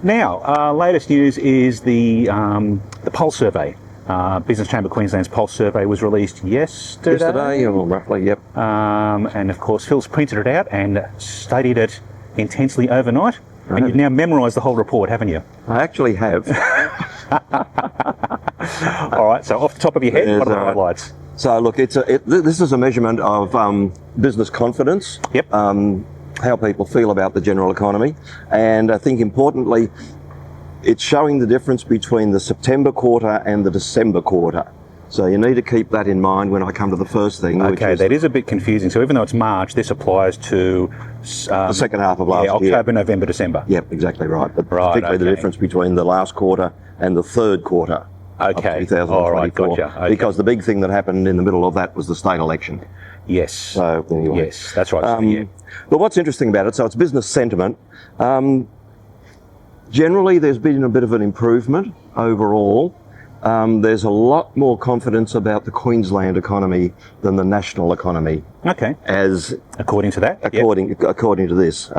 Now, latest news is the Pulse survey. Business Chamber Queensland's Pulse survey was released yesterday. Yesterday, or roughly, yep. And of course, Phil's printed it out and studied it intensely overnight. Right. And you've now memorised the whole report, haven't you? I actually have. All right, so off the top of your head, what are the highlights? So look, this is a measurement of business confidence. Yep. How people feel about the general economy. And I think importantly, it's showing the difference between the September quarter and the December quarter. So you need to keep that in mind when I come to the first thing. Okay, that is a bit confusing. So even though it's March, this applies to the second half of last year. October, November, December. Yep, exactly right. But particularly the difference between the last quarter and the third quarter of 2024. All right, gotcha. Okay. Because the big thing that happened in the middle of that was the state election. Yes. So anyway. Yes, that's right. But what's interesting about it, so it's business sentiment. Generally, there's been a bit of an improvement overall. There's a lot more confidence about the Queensland economy than the national economy. Okay. As according to that. According to this,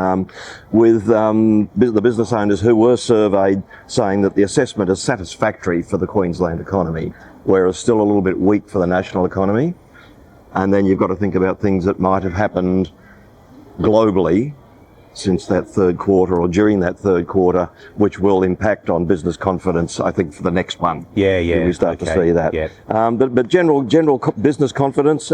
with the business owners who were surveyed saying that the assessment is satisfactory for the Queensland economy, whereas still a little bit weak for the national economy. And then you've got to think about things that might have happened globally since that third quarter or during that third quarter, which will impact on business confidence, I think, for the next one. Yeah. We start to see that. Yeah. But general business confidence,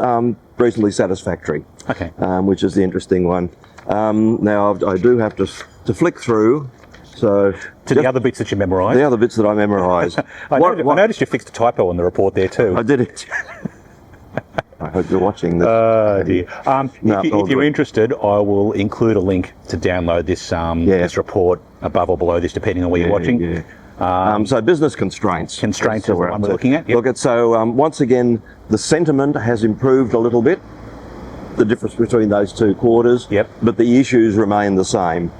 reasonably satisfactory. Okay. Which is the interesting one. Now, I do have to flick through. So to the other bits that you memorised. The other bits that I memorised. I noticed you fixed a typo on the report there too. I did it. I hope you're watching this. Dear. If you're interested, I will include a link to download this this report above or below this, depending on where you're watching. Yeah. So business constraints. Constraints is the one we're looking at. Yep. So once again, the sentiment has improved a little bit, the difference between those two quarters. Yep. But the issues remain the same.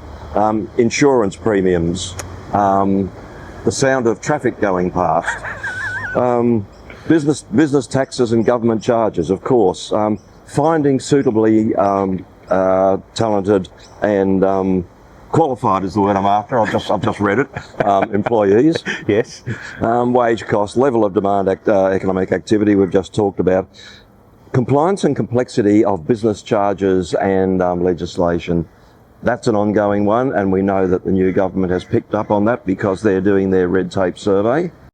Insurance premiums, the sound of traffic going past, business taxes and government charges, of course, finding suitably talented and qualified is the word I'm after. I've just read it. Employees. Yes. Wage cost, level of demand, economic activity we've just talked about. Compliance and complexity of business charges and legislation. That's an ongoing one, and we know that the new government has picked up on that because they're doing their red tape survey.